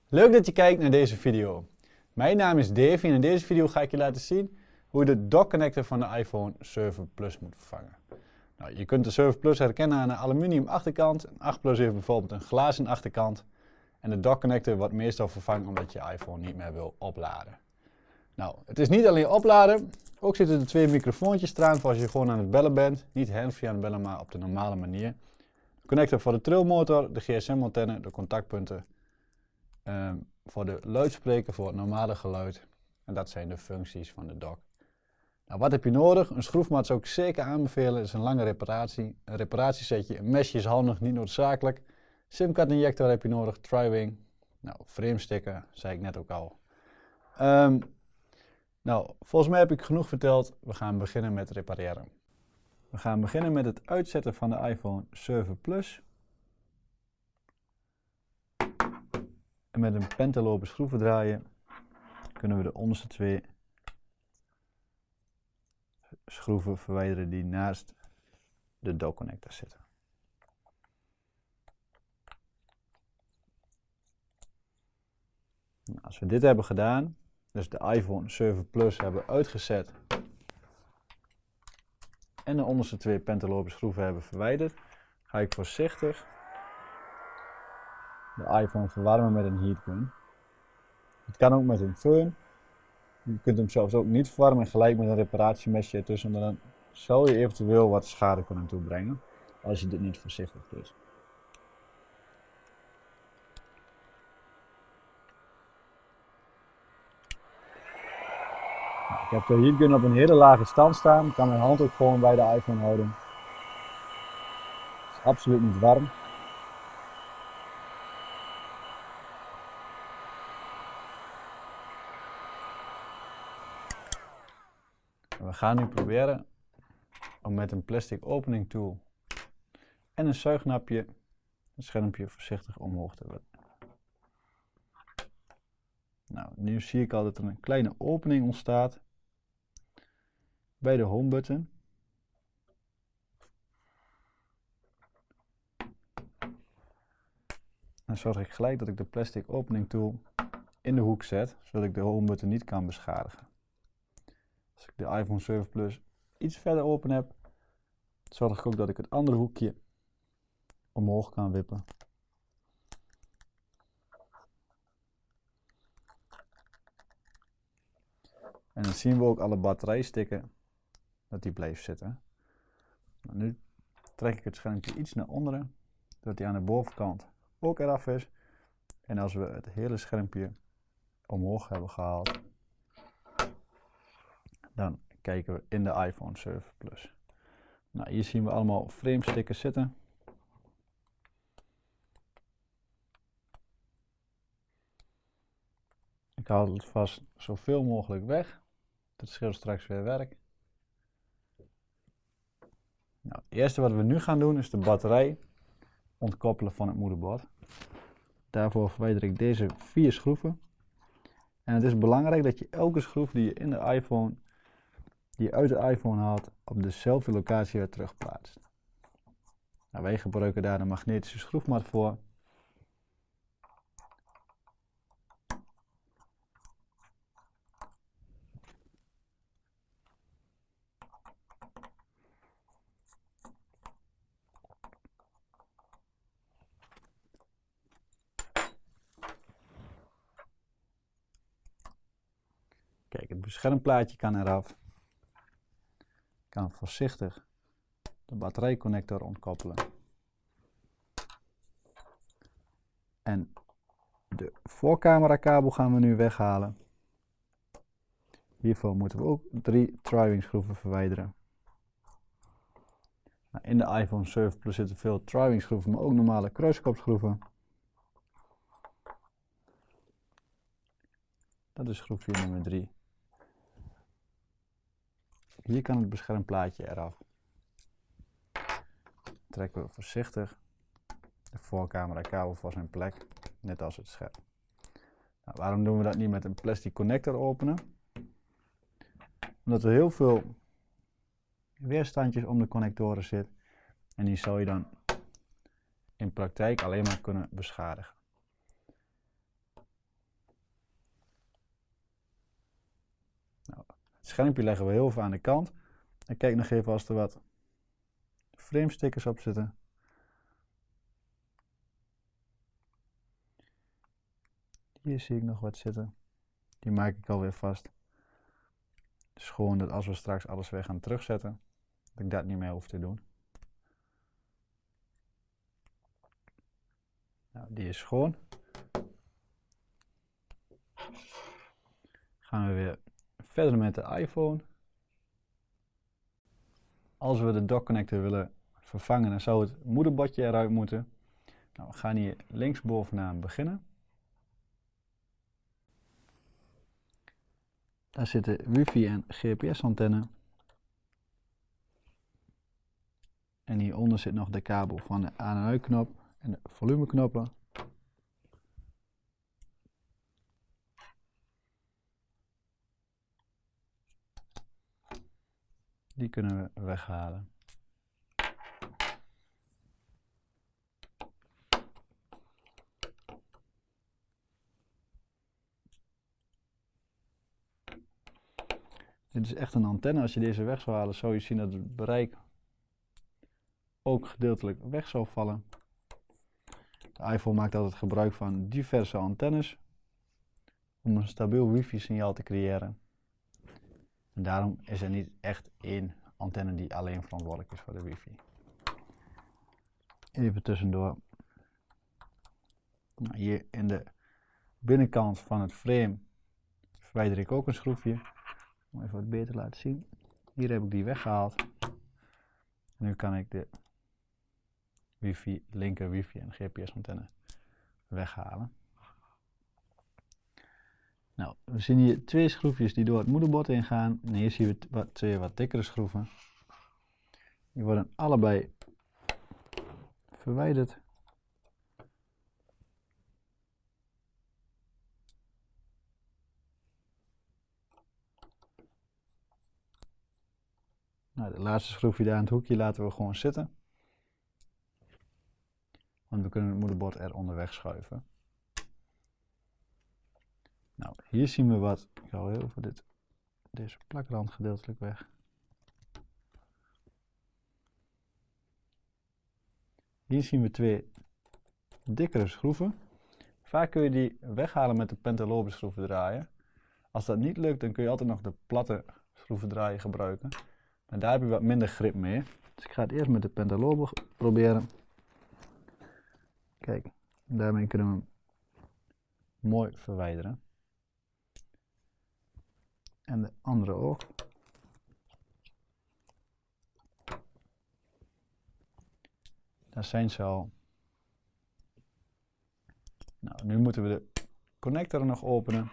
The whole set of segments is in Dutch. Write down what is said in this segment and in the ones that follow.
Leuk dat je kijkt naar deze video. Mijn naam is Davy en in deze video ga ik je laten zien hoe je de dock-connector van de iPhone 7 Plus moet vervangen. Nou, je kunt de 7 Plus herkennen aan een aluminium achterkant. Een 8 Plus heeft bijvoorbeeld een glazen achterkant. En de dock-connector wordt meestal vervangen omdat je iPhone niet meer wil opladen. Nou, het is niet alleen opladen, ook zitten er twee microfoontjes eraan voor als je gewoon aan het bellen bent. Niet handsfree aan het bellen, maar op de normale manier. De connector voor de trilmotor, de GSM-antenne, de contactpunten. Voor de luidspreker, voor het normale geluid. En dat zijn de functies van de dock. Nou, wat heb je nodig? Een schroefmat zou ik zeker aanbevelen. Dat is een lange reparatie. Een reparatiesetje, een mesje is handig, niet noodzakelijk. SIM-card injector heb je nodig, Tri-Wing. Nou, framesticker, zei ik net ook al. Nou, volgens mij heb ik genoeg verteld. We gaan beginnen met repareren. We gaan beginnen met het uitzetten van de iPhone 7 Plus. En met een pentelope schroevendraaier kunnen we de onderste twee schroeven verwijderen die naast de dock-connector zitten. Nou, als we dit hebben gedaan, dus de iPhone 7 Plus hebben uitgezet en de onderste twee pentelope schroeven hebben verwijderd, ga ik voorzichtig de iPhone verwarmen met een heatgun. Het kan ook met een föhn. Je kunt hem zelfs ook niet verwarmen en gelijk met een reparatiemesje ertussen, dan zou je eventueel wat schade kunnen toebrengen als je dit niet voorzichtig doet. Nou, ik heb de heatgun op een hele lage stand staan. Ik kan mijn hand ook gewoon bij de iPhone houden. Het is absoluut niet warm. We gaan nu proberen om met een plastic opening tool en een zuignapje het schermpje voorzichtig omhoog te willen. Nou, nu zie ik al dat er een kleine opening ontstaat bij de home button. Dan zorg ik gelijk dat ik de plastic opening tool in de hoek zet, zodat ik de home button niet kan beschadigen. Als ik de iPhone 7 Plus iets verder open heb, zorg ik ook dat ik het andere hoekje omhoog kan wippen. En dan zien we ook alle batterijstikken, dat die blijft zitten. Nou, nu trek ik het schermpje iets naar onderen, zodat die aan de bovenkant ook eraf is. En als we het hele schermpje omhoog hebben gehaald, dan kijken we in de iPhone 7 Plus. Nou, hier zien we allemaal framestickers zitten. Ik haal het vast zoveel mogelijk weg. Dat scheelt straks weer werk. Nou, het eerste wat we nu gaan doen is de batterij ontkoppelen van het moederbord. Daarvoor verwijder ik deze 4 schroeven. En het is belangrijk dat je elke schroef die je in de iPhone, die je uit de iPhone haalt, op dezelfde locatie weer terugplaatst. Nou, wij gebruiken daar een magnetische schroefmat voor. Kijk, het beschermplaatje kan eraf. Ik kan voorzichtig de batterijconnector ontkoppelen. En de voorcamerakabel gaan we nu weghalen. Hiervoor moeten we ook 3 Tri-Wing schroeven verwijderen. Nou, in de iPhone 7 Plus zitten veel Tri-Wing schroeven, maar ook normale kruiskopschroeven. Dat is schroefje nummer 3. Hier kan het beschermplaatje eraf. Trekken we voorzichtig de voorcamerakabel voor zijn plek, net als het scherm. Nou, waarom doen we dat niet met een plastic connector openen? Omdat er heel veel weerstandjes om de connectoren zit en die zou je dan in praktijk alleen maar kunnen beschadigen. Het schermpje leggen we heel even aan de kant. En kijk nog even als er wat framestickers op zitten. Hier zie ik nog wat zitten. Die maak ik alweer vast. Dus gewoon dat als we straks alles weer gaan terugzetten, dat ik dat niet meer hoef te doen. Nou, die is schoon. Gaan we weer verder met de iPhone. Als we de dockconnector willen vervangen, dan zou het moederbordje eruit moeten. Nou, we gaan hier linksbovenaan beginnen. Daar zitten wifi en GPS-antenne. En hieronder zit nog de kabel van de aan- en uitknop en de volumeknoppen. Die kunnen we weghalen. Dit is echt een antenne. Als je deze weg zou halen, zou je zien dat het bereik ook gedeeltelijk weg zou vallen. De iPhone maakt altijd gebruik van diverse antennes om een stabiel wifi-signaal te creëren. En daarom is er niet echt één antenne die alleen verantwoordelijk is voor de wifi. Even tussendoor. Nou, hier in de binnenkant van het frame verwijder ik ook een schroefje. Om even wat beter te laten zien. Hier heb ik die weggehaald. Nu kan ik de linker wifi en GPS-antenne weghalen. Nou, we zien hier twee schroefjes die door het moederbord heen gaan. En hier zien we twee wat dikkere schroeven. Die worden allebei verwijderd. Nou, de laatste schroefje daar in het hoekje laten we gewoon zitten. Want we kunnen het moederbord er onderweg schuiven. Nou, hier zien we wat. Ik haal heel veel deze plakrand gedeeltelijk weg. Hier zien we twee dikkere schroeven. Vaak kun je die weghalen met de pentalobe schroevendraaier. Als dat niet lukt, dan kun je altijd nog de platte schroevendraaier gebruiken. Maar daar heb je wat minder grip mee. Dus ik ga het eerst met de pentalobe proberen. Kijk, daarmee kunnen we hem mooi verwijderen. En de andere ook. Daar zijn ze al. Nou, nu moeten we de connector nog openen.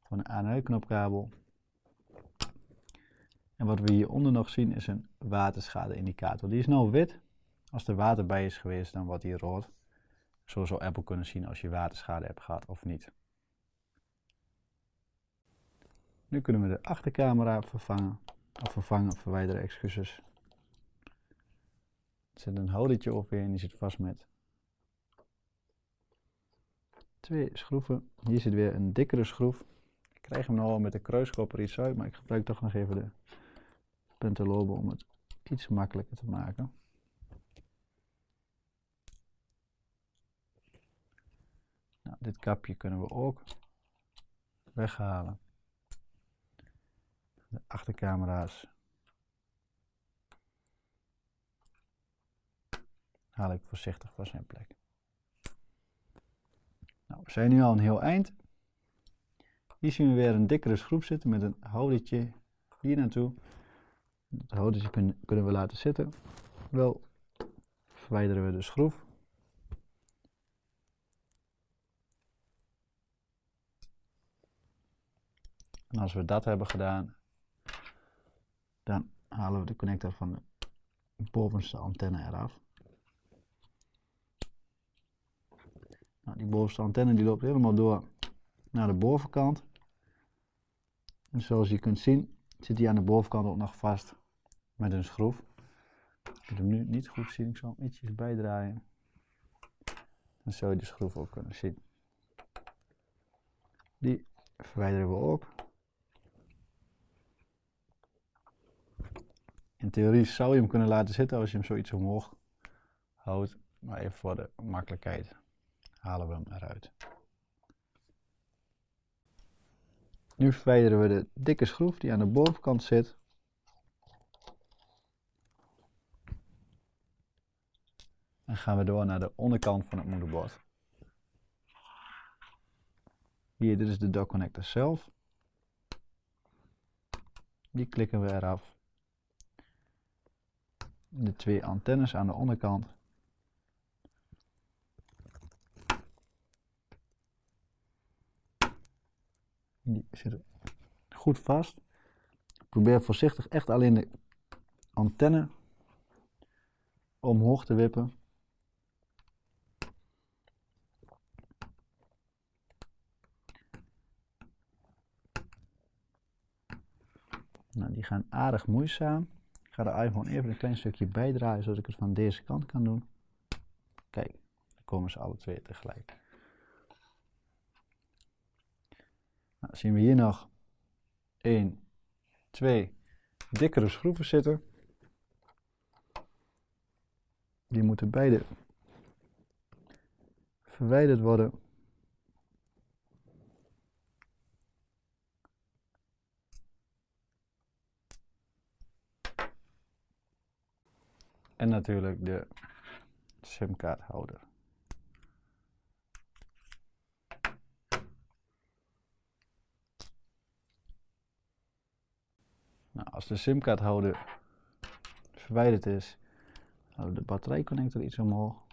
Van de aan- en uitknopkabel. En wat we hieronder nog zien is een waterschade-indicator. Die is nou wit. Als er water bij is geweest, dan wordt die rood. Zo zou Apple kunnen zien als je waterschade hebt gehad of niet. Nu kunnen we de achtercamera verwijderen, excuses. Er zit een houdertje overheen, die zit vast met twee schroeven. Hier zit weer een dikkere schroef. Ik krijg hem nou al met de kruiskop er iets uit, maar ik gebruik toch nog even de pentalobe om het iets makkelijker te maken. Nou, dit kapje kunnen we ook weghalen. De achtercamera's haal ik voorzichtig van zijn plek. Nou, we zijn nu al een heel eind. Hier zien we weer een dikkere schroef zitten met een houdertje hier naartoe. Het houdertje kunnen we laten zitten. Wel verwijderen we de schroef. En als we dat hebben gedaan, dan halen we de connector van de bovenste antenne eraf. Nou, die bovenste antenne die loopt helemaal door naar de bovenkant. En zoals je kunt zien, zit die aan de bovenkant ook nog vast met een schroef. Ik kan hem nu niet goed zien, ik zal hem ietsjes bijdraaien. Dan zou je de schroef ook kunnen zien. Die verwijderen we ook. In theorie zou je hem kunnen laten zitten als je hem zoiets omhoog houdt. Maar even voor de makkelijkheid halen we hem eruit. Nu verwijderen we de dikke schroef die aan de bovenkant zit. En gaan we door naar de onderkant van het moederbord. Hier, dit is de dock connector zelf. Die klikken we eraf. De 2 antennes aan de onderkant. Die zitten goed vast. Probeer voorzichtig echt alleen de antenne omhoog te wippen. Nou, die gaan aardig moeizaam. Ik ga de iPhone even een klein stukje bijdraaien zodat ik het van deze kant kan doen. Kijk, dan komen ze alle 2 tegelijk. Nou, zien we hier nog 1, 2 dikkere schroeven zitten. Die moeten beide verwijderd worden. En natuurlijk de simkaarthouder. Nou, als de simkaarthouder verwijderd is, houden we de batterijconnector iets omhoog.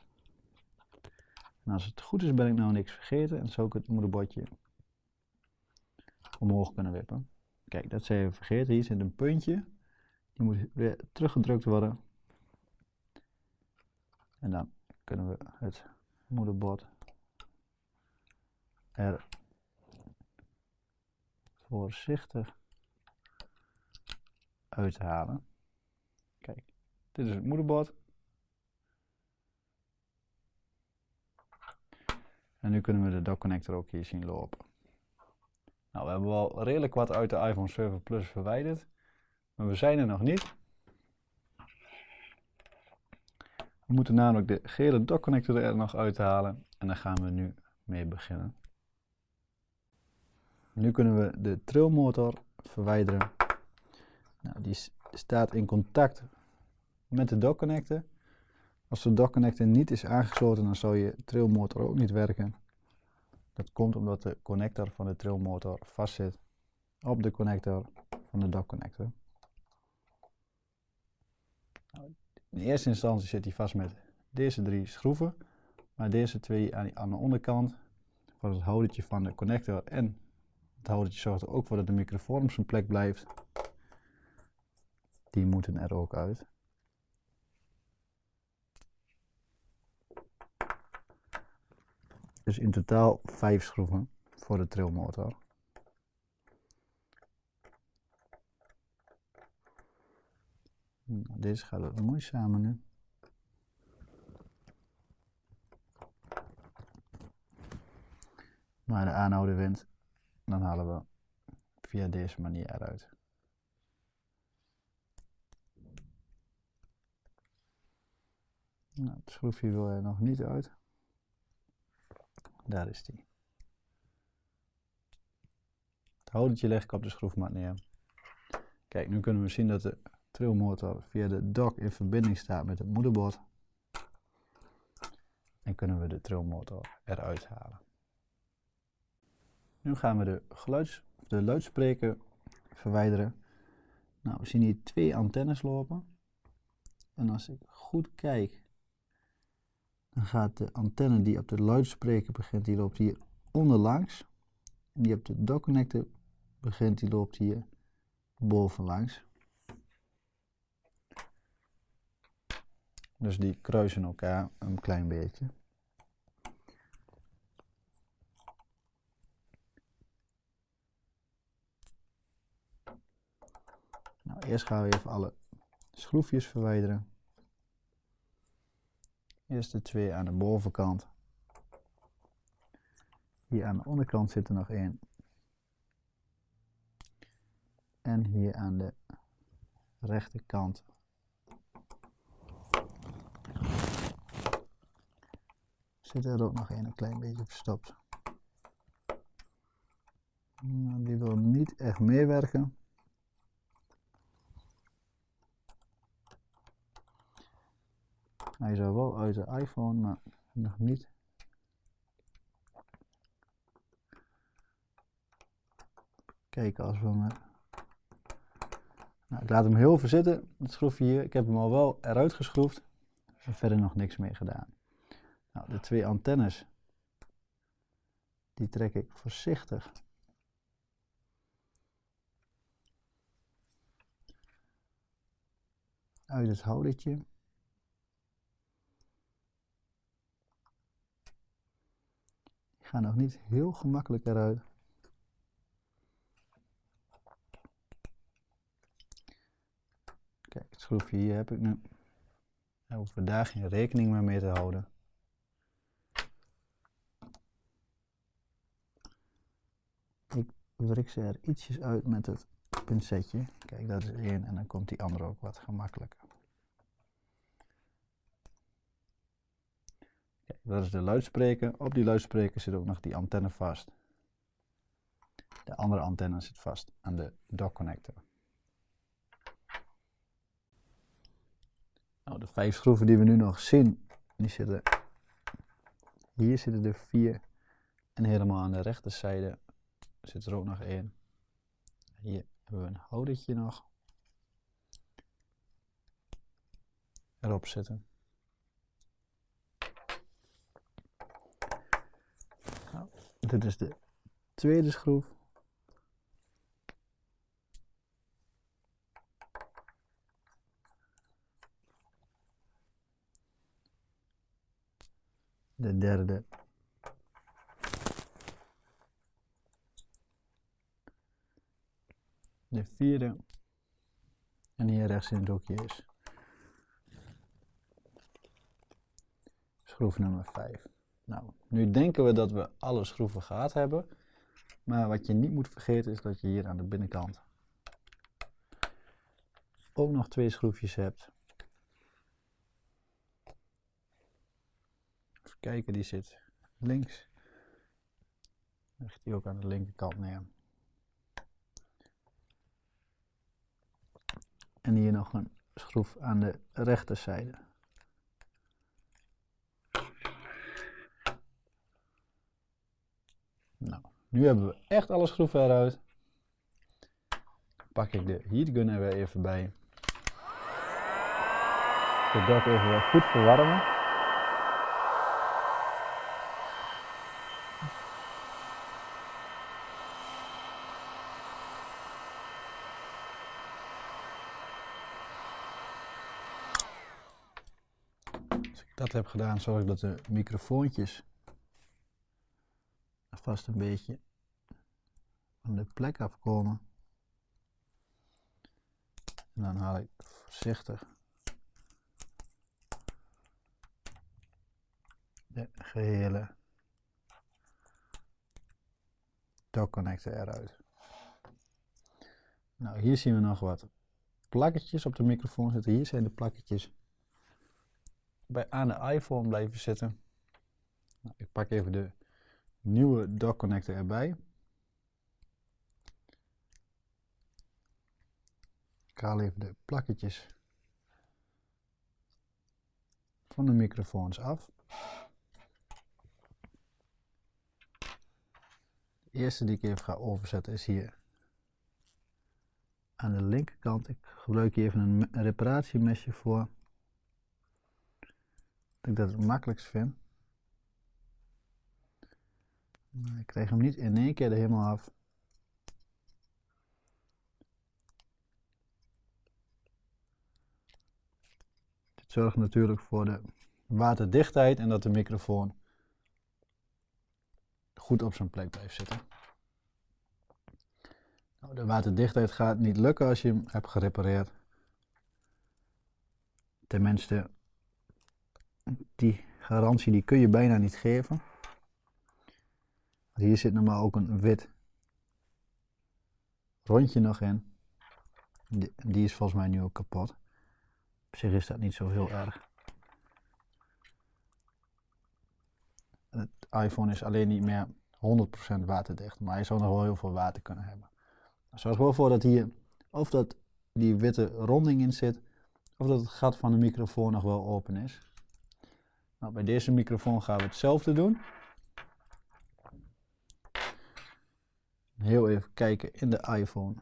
En als het goed is ben ik nou niks vergeten en zo kan het moederbordje omhoog kunnen wippen. Kijk, dat zijn we vergeten. Hier zit een puntje. Die moet weer teruggedrukt worden. En dan kunnen we het moederbord er voorzichtig uithalen. Kijk, dit is het moederbord. En nu kunnen we de dock connector ook hier zien lopen. Nou, we hebben wel redelijk wat uit de iPhone 7 Plus verwijderd. Maar we zijn er nog niet. We moeten namelijk de gele dock connector er nog uithalen. En daar gaan we nu mee beginnen. Nu kunnen we de trilmotor verwijderen. Nou, die staat in contact met de dock connector. Als de dock connector niet is aangesloten, dan zal je trilmotor ook niet werken. Dat komt omdat de connector van de trilmotor vastzit op de connector van de dock connector. In eerste instantie zit hij vast met deze 3 schroeven, maar deze 2 aan de onderkant voor het houdertje van de connector en het houdertje zorgt er ook voor dat de microfoon op zijn plek blijft. Die moeten er ook uit. Dus in totaal 5 schroeven voor de trilmotor. Deze gaat wat moeizamer nu. Maar de aanhouder wint, dan halen we via deze manier eruit. Nou, het schroefje wil er nog niet uit. Daar is die. Het houdertje leg ik op de schroefmat neer. Kijk, nu kunnen we zien dat de trilmotor via de dock in verbinding staat met het moederbord. En kunnen we de trilmotor eruit halen. Nu gaan we de luidspreker verwijderen. Nou, we zien hier 2 antennes lopen. En als ik goed kijk, dan gaat de antenne die op de luidspreker begint, die loopt hier onderlangs. En die op de dock connector begint, die loopt hier bovenlangs. Dus die kruisen elkaar een klein beetje. Nou, eerst gaan we even alle schroefjes verwijderen. Eerst de 2 aan de bovenkant. Hier aan de onderkant zit er nog 1. En hier aan de rechterkant Zit er ook nog een klein beetje verstopt. Nou, die wil niet echt meewerken. Hij zou wel uit de iPhone, maar nog niet. Kijken als we hem... Nou, ik laat hem heel even zitten, het schroefje hier. Ik heb hem al wel eruit geschroefd. Er verder nog niks mee gedaan. Nou, de 2 antennes, die trek ik voorzichtig uit het houdertje. Die gaan nog niet heel gemakkelijk eruit. Kijk, het schroefje hier heb ik nu. Daar hoeven we daar geen rekening meer mee te houden. Ik wrik ze er ietsjes uit met het pincetje. Kijk, dat is 1 en dan komt die andere ook wat gemakkelijker. Kijk, dat is de luidspreker. Op die luidspreker zit ook nog die antenne vast. De andere antenne zit vast aan de dock connector. Nou, de 5 schroeven die we nu nog zien, die zitten... Hier zitten er 4 en helemaal aan de rechterzijde zit er ook nog 1. Hier hebben we een houdertje nog erop zitten. Nou, dit is de tweede schroef. De derde. De vierde. En hier rechts in het hoekje is schroef nummer 5. Nou, nu denken we dat we alle schroeven gehad hebben. Maar wat je niet moet vergeten is dat je hier aan de binnenkant ook nog 2 schroefjes hebt. Even kijken, die zit links. Dan ligt die ook aan de linkerkant neer. En hier nog een schroef aan de rechterzijde. Nou, nu hebben we echt alle schroeven eruit. Pak ik de heatgun er weer even bij. De dock even weer goed verwarmen. Als ik dat heb gedaan, zorg ik dat de microfoontjes vast een beetje van de plek afkomen. En dan haal ik voorzichtig de gehele dock connector eruit. Nou, hier zien we nog wat plakketjes op de microfoon zitten. Hier zijn de plakketjes aan de iPhone blijven zitten. Nou, ik pak even de nieuwe dock connector erbij. Ik haal even de plakketjes van de microfoons af. De eerste die ik even ga overzetten is hier aan de linkerkant. Ik gebruik hier even een reparatiemesje voor. Ik dat het makkelijkst vind. Maar ik krijg hem niet in één keer er helemaal af. Dit zorgt natuurlijk voor de waterdichtheid en dat de microfoon goed op zijn plek blijft zitten. Nou, de waterdichtheid gaat niet lukken als je hem hebt gerepareerd. Tenminste, die garantie die kun je bijna niet geven. Hier zit normaal ook een wit rondje nog in. Die is volgens mij nu ook kapot. Op zich is dat niet zo heel erg. iPhone is alleen niet meer 100% waterdicht, maar hij zou nog wel heel veel water kunnen hebben. Zorg wel voor dat hier, of dat die witte ronding in zit, of dat het gat van de microfoon nog wel open is. Nou, bij deze microfoon gaan we hetzelfde doen. Heel even kijken in de iPhone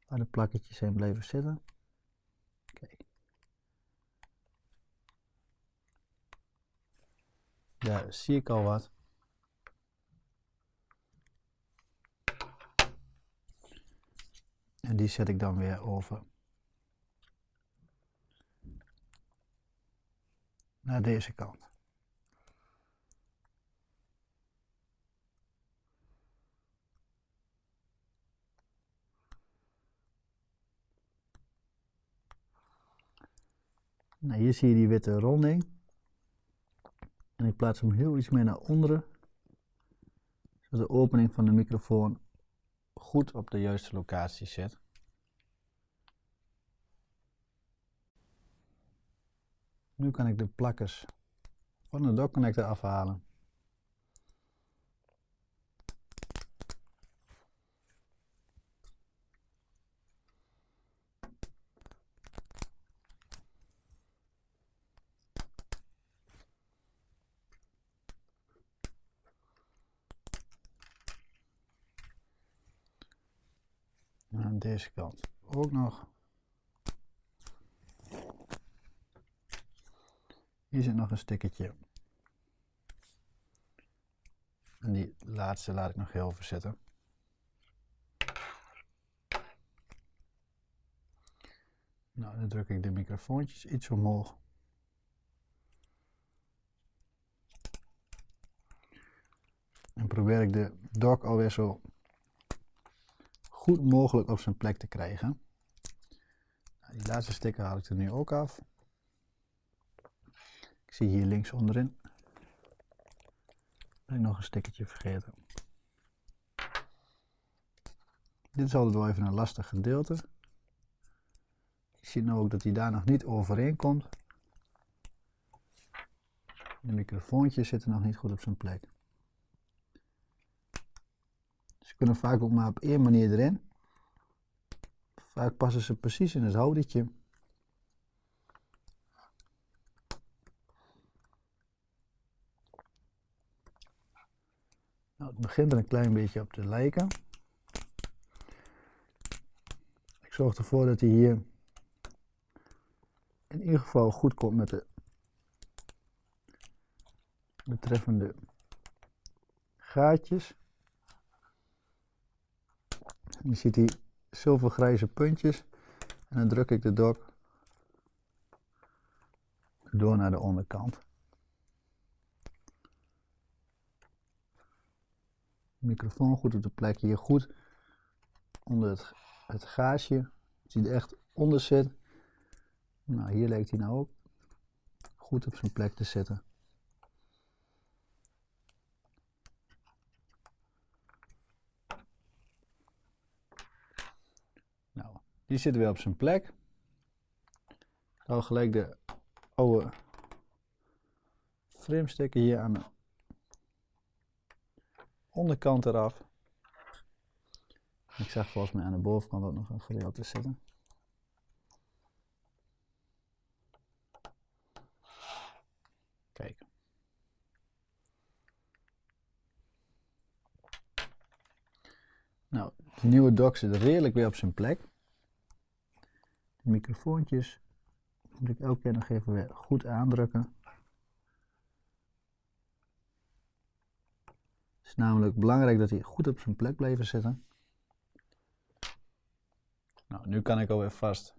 waar de plakketjes zijn blijven zitten. Kijk. Daar zie ik al wat. En die zet ik dan weer over naar deze kant. Nou, hier zie je die witte ronding. En ik plaats hem heel iets meer naar onderen, zodat de opening van de microfoon goed op de juiste locatie zit. Nu kan ik de plakkers van de dockconnector afhalen. En aan deze kant ook nog. Hier zit nog een stickertje. En die laatste laat ik nog heel even zitten. Nou, dan druk ik de microfoontjes iets omhoog. En probeer ik de dock alweer zo goed mogelijk op zijn plek te krijgen. Nou, die laatste sticker haal ik er nu ook af. Ik zie hier links onderin. Ben ik nog een stickertje vergeten. Dit is altijd wel even een lastig gedeelte. Je ziet nu ook dat hij daar nog niet overheen komt. De microfoontjes zitten nog niet goed op zijn plek. Ze kunnen vaak ook maar op één manier erin. Vaak passen ze precies in het houdertje. Nou, het begint er een klein beetje op te lijken. Ik zorg ervoor dat hij hier in ieder geval goed komt met de betreffende gaatjes. Je ziet die zilvergrijze puntjes en dan druk ik de dock door naar de onderkant. De microfoon goed op de plek, hier goed onder het gaasje, dat hij er echt onder zit. Nou, hier lijkt hij nou ook goed op zijn plek te zitten. Nou, die zit weer op zijn plek. Dan gelijk de oude framesticker hier aan de onderkant eraf. Ik zag volgens mij aan de bovenkant ook nog een gedeelte zitten. Kijk. Nou, de nieuwe dock zit redelijk weer op zijn plek. De microfoontjes moet ik elke keer nog even weer goed aandrukken. Het is namelijk belangrijk dat hij goed op zijn plek blijven zitten. Nou, nu kan ik alweer vast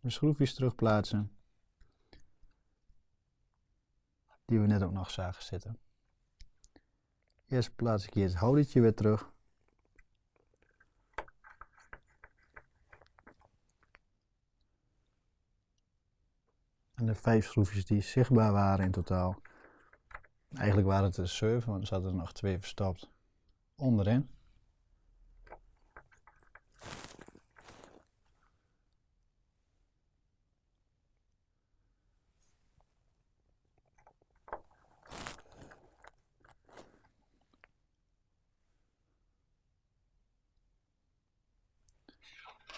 de schroefjes terugplaatsen. Die we net ook nog zagen zitten. Eerst plaats ik hier het houdertje weer terug. En de 5 schroefjes die zichtbaar waren in totaal. Eigenlijk waren het er 7, want er zaten er nog 2 verstopt onderin.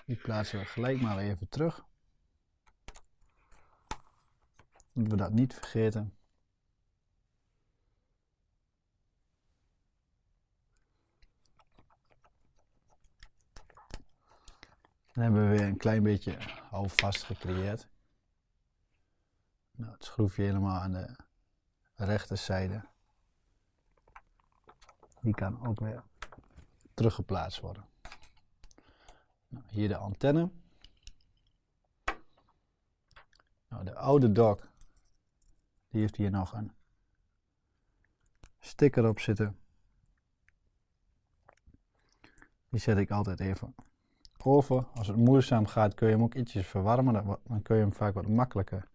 Die plaatsen we gelijk maar even terug. Dat we dat niet vergeten. Dan hebben we weer een klein beetje houvast gecreëerd. Nou, het schroefje helemaal aan de rechterzijde. Die kan ook weer teruggeplaatst worden. Nou, hier de antenne. Nou, de oude dock, die heeft hier nog een sticker op zitten. Die zet ik altijd even over. Als het moeizaam gaat kun je hem ook ietsjes verwarmen. Dan kun je hem vaak wat makkelijker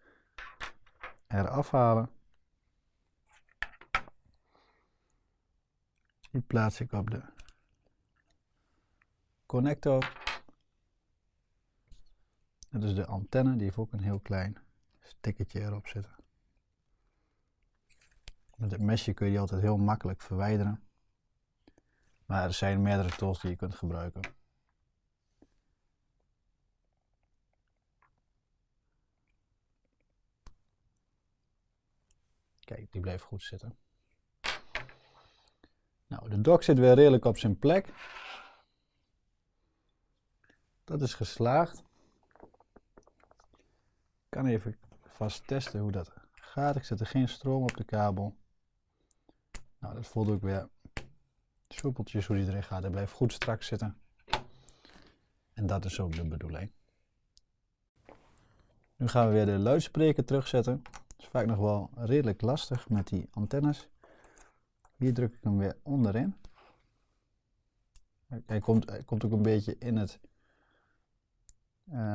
eraf halen. Die plaats ik op de connector. Dat is de antenne, die heeft ook een heel klein stickertje erop zitten. Met het mesje kun je die altijd heel makkelijk verwijderen. Maar er zijn meerdere tools die je kunt gebruiken. Kijk, die blijft goed zitten. Nou, de dock zit weer redelijk op zijn plek. Dat is geslaagd. Ik kan even vast testen hoe dat gaat. Ik zet er geen stroom op de kabel. Nou, dat voelt ook weer soepeltjes hoe die erin gaat. Hij blijft goed strak zitten. En dat is ook de bedoeling. Nu gaan we weer de luidspreker terugzetten. Dat is vaak nog wel redelijk lastig met die antennes. Hier druk ik hem weer onderin. Hij komt ook een beetje in het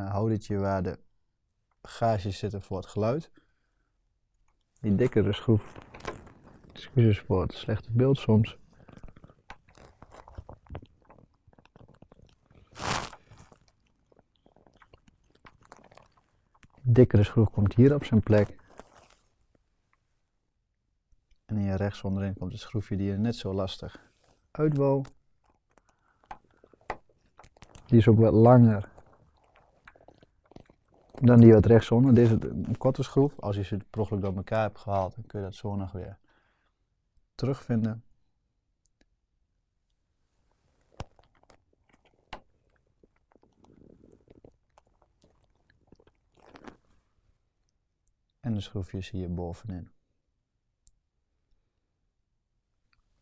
houdertje waar de gaasjes zitten voor het geluid. Die dikkere schroef. Excuses voor het slechte beeld soms. De dikkere schroef komt hier op zijn plek. En hier rechts onderin komt het schroefje die er net zo lastig uit wou. Die is ook wat langer dan die wat rechtsonder. Deze is een korte schroef. Als je ze per ongeluk door elkaar hebt gehaald, dan kun je dat zo nog weer terugvinden. En de schroefjes hier bovenin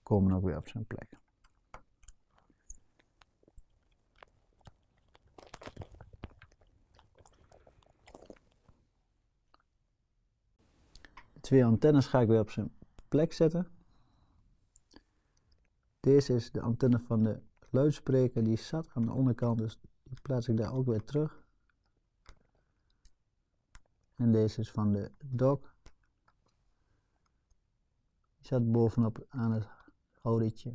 komen ook weer op zijn plek. De twee antennes ga ik weer op zijn plek zetten. Deze is de antenne van de luidspreker, die zat aan de onderkant, dus die plaats ik daar ook weer terug. En deze is van de dock. Die zat bovenop aan het houdertje.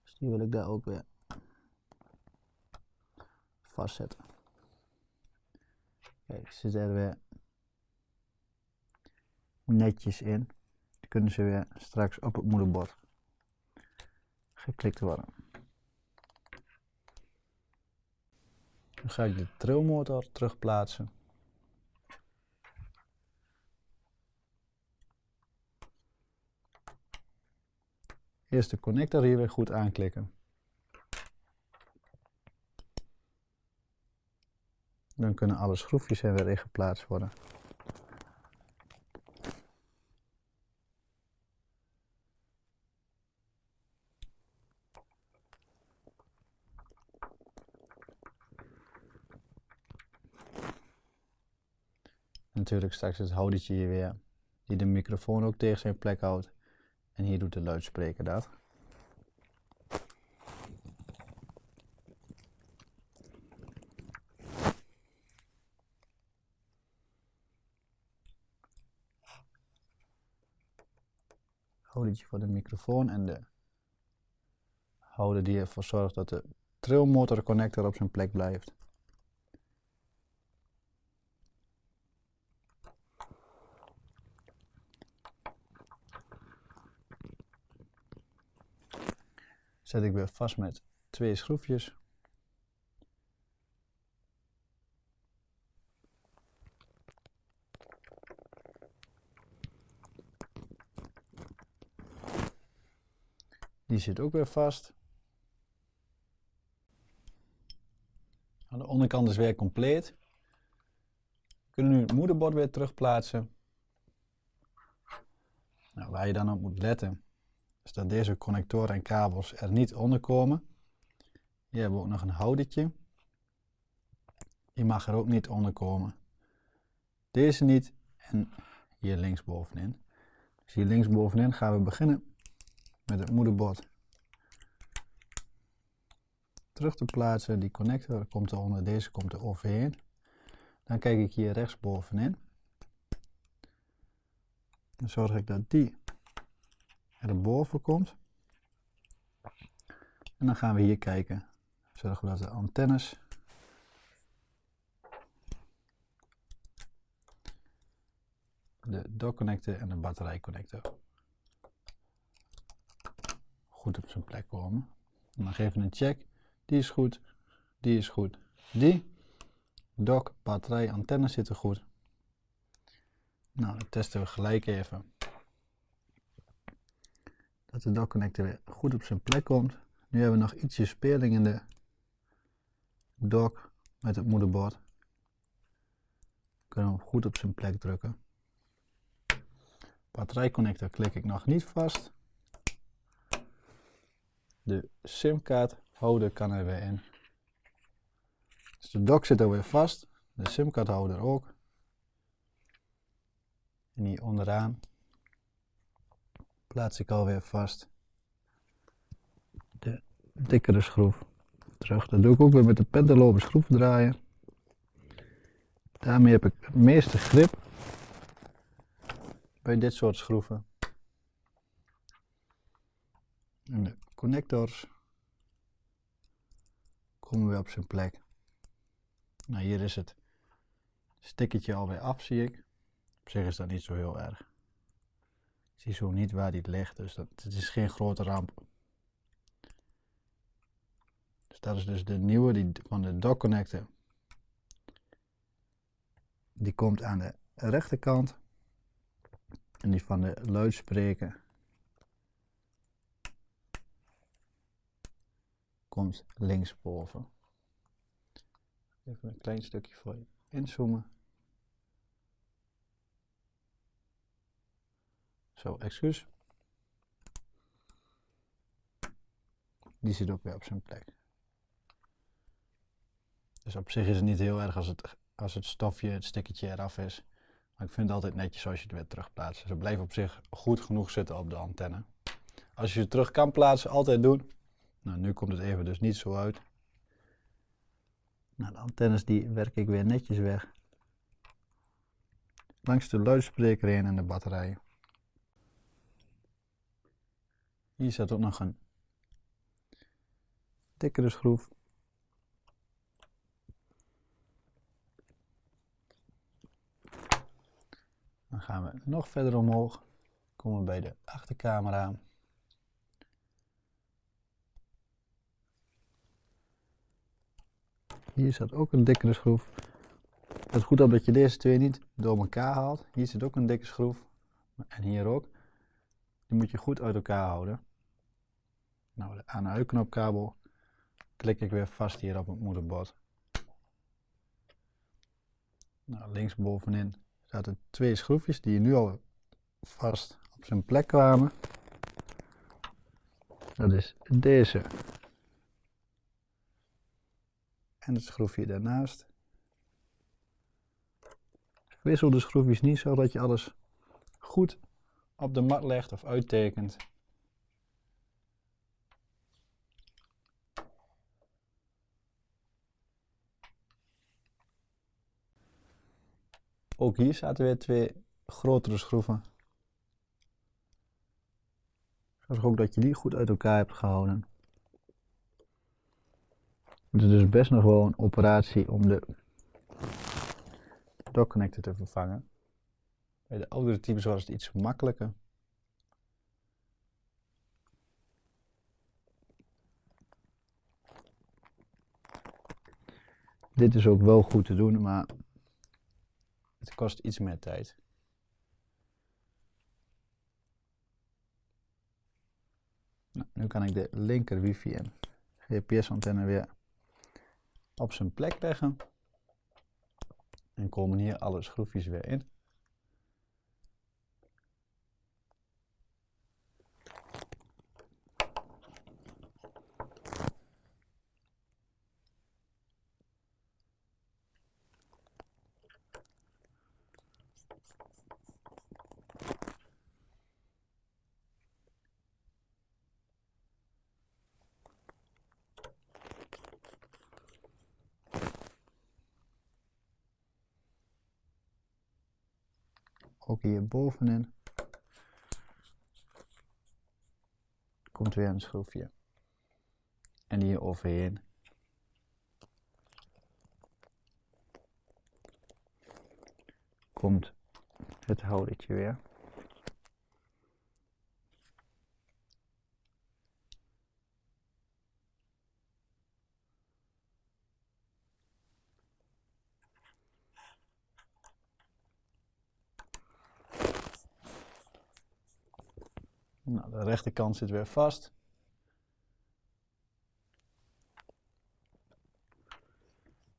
Dus die wil ik daar ook weer vastzetten. Kijk, ze zitten er weer netjes in. Dan kunnen ze weer straks op het moederbord geklikt worden. Dan ga ik de trilmotor terugplaatsen. Eerst de connector hier weer goed aanklikken. Dan kunnen alle schroefjes er weer in geplaatst worden. Natuurlijk straks het houdertje hier weer, die de microfoon ook tegen zijn plek houdt. En hier doet de luidspreker dat. Houdertje voor de microfoon en de houder die ervoor zorgt dat de trilmotor connector op zijn plek blijft. zet ik weer vast met 2 schroefjes. Die zit ook weer vast. De onderkant is weer compleet. We kunnen nu het moederbord weer terugplaatsen. Nou, waar je dan op moet letten, is dat deze connectoren en kabels er niet onder komen. Hier hebben we ook nog een houdertje. Die mag er ook niet onder komen. Deze niet en hier linksbovenin. Dus hier linksbovenin gaan we beginnen met het moederbord terug te plaatsen. Die connector komt eronder, deze komt er overheen. Dan kijk ik hier rechtsbovenin. Dan zorg ik dat die erboven komt. En dan gaan we hier kijken. Zorgen we dat de antennes de dockconnector en de batterijconnector goed op zijn plek komen. En dan geven we een check. Die is goed, die is goed. Die, dock, batterij, antenne zitten goed. Nou, dan testen we gelijk even dat de dockconnector weer goed op zijn plek komt. Nu hebben we nog ietsje speling in de dock met het moederbord. Kunnen we hem goed op zijn plek drukken. Batterijconnector klik ik nog niet vast. De simkaart houder kan er weer in. Dus de dock zit er weer vast. De simkaart houder ook. En hier onderaan plaats ik alweer vast de dikkere schroef terug. Dat doe ik ook weer met de penteloper schroevendraaier. Daarmee heb ik het meeste grip bij dit soort schroeven. En de connectors komen weer op zijn plek. Nou, hier is het stickertje alweer af, zie ik. Op zich is dat niet zo heel erg. Ik zie zo niet waar die ligt, dus het is geen grote ramp. Dus dat is dus de nieuwe die van de dock connector. Die komt aan de rechterkant. En die van de luidspreker komt linksboven. Even een klein stukje voor je inzoomen. Zo, excuus. Die zit ook weer op zijn plek. Dus op zich is het niet heel erg als het stofje, het stickertje eraf is. Maar ik vind het altijd netjes als je het weer terugplaatst. Ze blijven op zich goed genoeg zitten op de antenne. Als je ze terug kan plaatsen, altijd doen. Nou, nu komt het even dus niet zo uit. Nou, de antennes die werk ik weer netjes weg. Langs de luidspreker heen en de batterij. Hier zit ook nog een dikkere schroef. Dan gaan we nog verder omhoog. Komen we bij de achtercamera. Hier zit ook een dikkere schroef. Het is goed op dat je deze twee niet door elkaar haalt. Hier zit ook een dikke schroef. En hier ook. Die moet je goed uit elkaar houden. Nou, de aan- en uitknopkabel klik ik weer vast hier op het moederbord. Nou, linksbovenin zaten 2 schroefjes die nu al vast op zijn plek kwamen. Dat is deze. En het schroefje daarnaast. Wissel de schroefjes niet zodat je alles goed op de mat legt of uittekent. Ook hier zaten weer 2 grotere schroeven. Zorg ook dat je die goed uit elkaar hebt gehouden. Het is dus best nog wel een operatie om de dockconnector te vervangen. Bij de oudere types was het iets makkelijker. Dit is ook wel goed te doen, maar het kost iets meer tijd. Nou, nu kan ik de linker wifi en GPS-antenne weer op zijn plek leggen. En komen hier alle schroefjes weer in. Ook hier bovenin komt weer een schroefje. En hier overheen komt het houdertje weer. Nou, de rechterkant zit weer vast.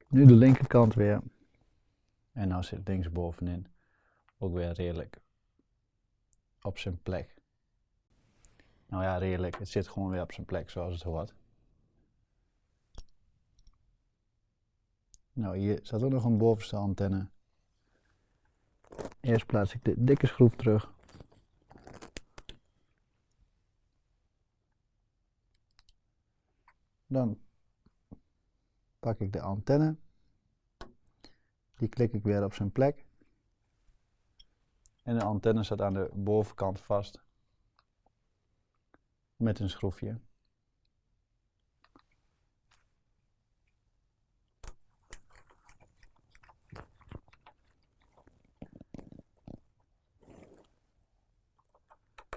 Nu de linkerkant weer. En nou zit linksbovenin ook weer redelijk op zijn plek. Nou ja, redelijk. Het zit gewoon weer op zijn plek zoals het hoort. Nou, hier staat ook nog een bovenste antenne. Eerst plaats ik de dikke schroef terug. Dan pak ik de antenne. Die klik ik weer op zijn plek. En de antenne staat aan de bovenkant vast. Met een schroefje.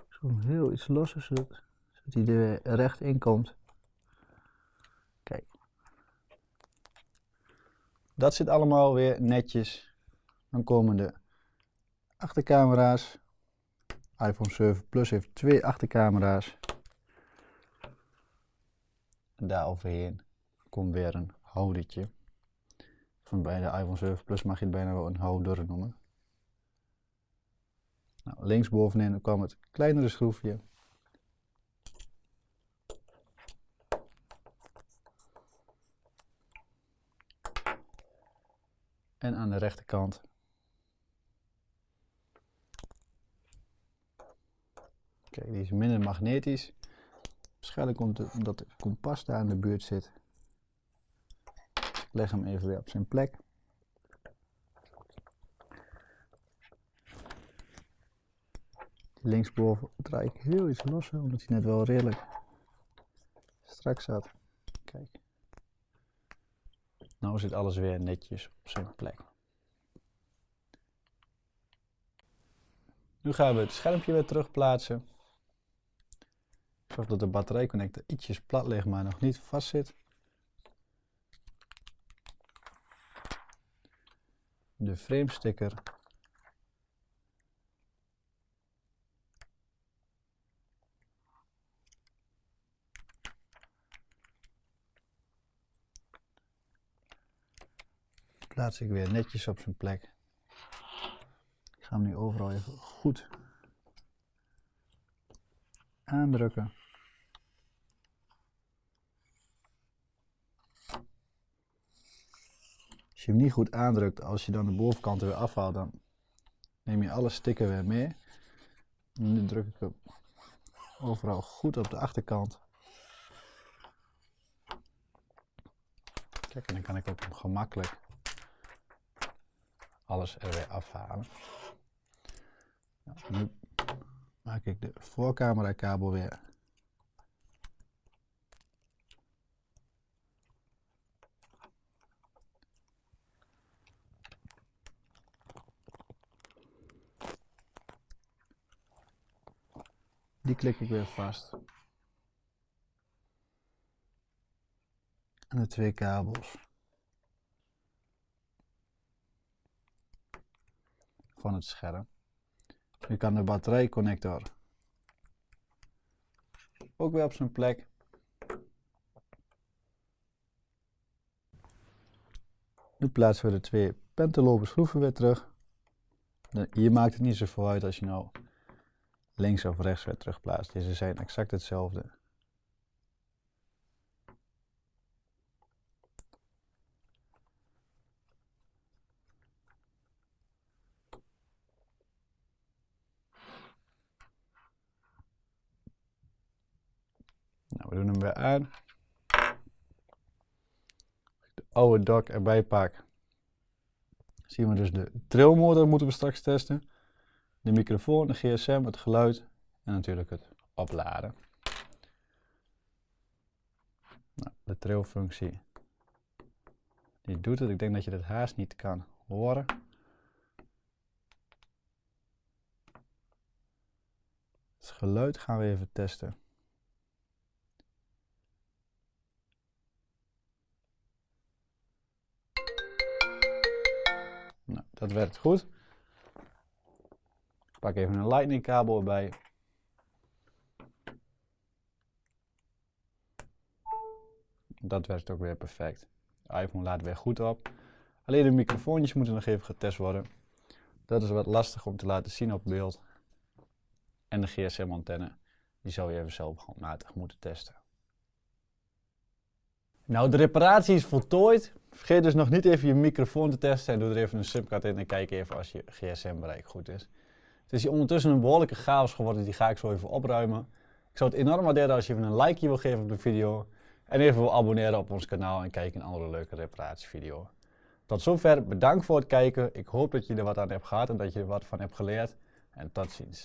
Zo heel iets losser zodat hij er weer recht in komt. Kijk. Dat zit allemaal weer netjes. Dan komen de achtercamera's. iPhone 7 Plus heeft 2 achtercamera's. En daar overheen komt weer een houdertje. Van bij de iPhone 7 Plus mag je het bijna wel een houder noemen. Nou, linksbovenin kwam het kleinere schroefje. En aan de rechterkant kijk, die is minder magnetisch. Waarschijnlijk komt het omdat de kompas daar in de buurt zit. Ik leg hem even weer op zijn plek. Linksboven draai ik heel iets losser, omdat hij net wel redelijk strak zat. Kijk. Nou zit alles weer netjes op zijn plek. Nu gaan we het schermpje weer terug plaatsen. Zorg dat de batterijconnector ietsjes plat ligt, maar nog niet vast zit. De framesticker. Plaats ik weer netjes op zijn plek. Ik ga hem nu overal even goed aandrukken. Als je hem niet goed aandrukt, als je dan de bovenkant er weer afhaalt, dan neem je alle sticker weer mee. En nu druk ik hem overal goed op de achterkant. Kijk, en dan kan ik ook gemakkelijk alles er weer afhalen. Nou, nu maak ik de voorcamera kabel weer die klik ik weer vast. En de 2 kabels van het scherm. Nu kan de batterijconnector ook weer op zijn plek. Nu plaatsen we de 2 pentelopen schroeven weer terug. Hier maakt het niet zoveel uit als je nou links of rechts weer terugplaatst. Deze zijn exact hetzelfde. Nou, we doen hem weer aan. De oude dock erbij pak. Zien we dus de trillmotor moeten we straks testen. De microfoon, de gsm, het geluid en natuurlijk het opladen. Nou, de trillfunctie, die doet het. Ik denk dat je dat haast niet kan horen. Het geluid gaan we even testen. Nou, dat werkt goed. Ik pak even een lightning kabel erbij. Dat werkt ook weer perfect. De iPhone laat weer goed op. Alleen de microfoontjes moeten nog even getest worden. Dat is wat lastig om te laten zien op beeld. En de GSM-antenne, die zou je even zelf handmatig moeten testen. Nou, de reparatie is voltooid. Vergeet dus nog niet even je microfoon te testen en doe er even een simkaart in en kijk even als je gsm-bereik goed is. Het is hier ondertussen een behoorlijke chaos geworden, die ga ik zo even opruimen. Ik zou het enorm waarderen als je even een likeje wil geven op de video. En even wil abonneren op ons kanaal en kijken een andere leuke reparatievideo. Tot zover, bedankt voor het kijken. Ik hoop dat je er wat aan hebt gehad en dat je er wat van hebt geleerd. En tot ziens.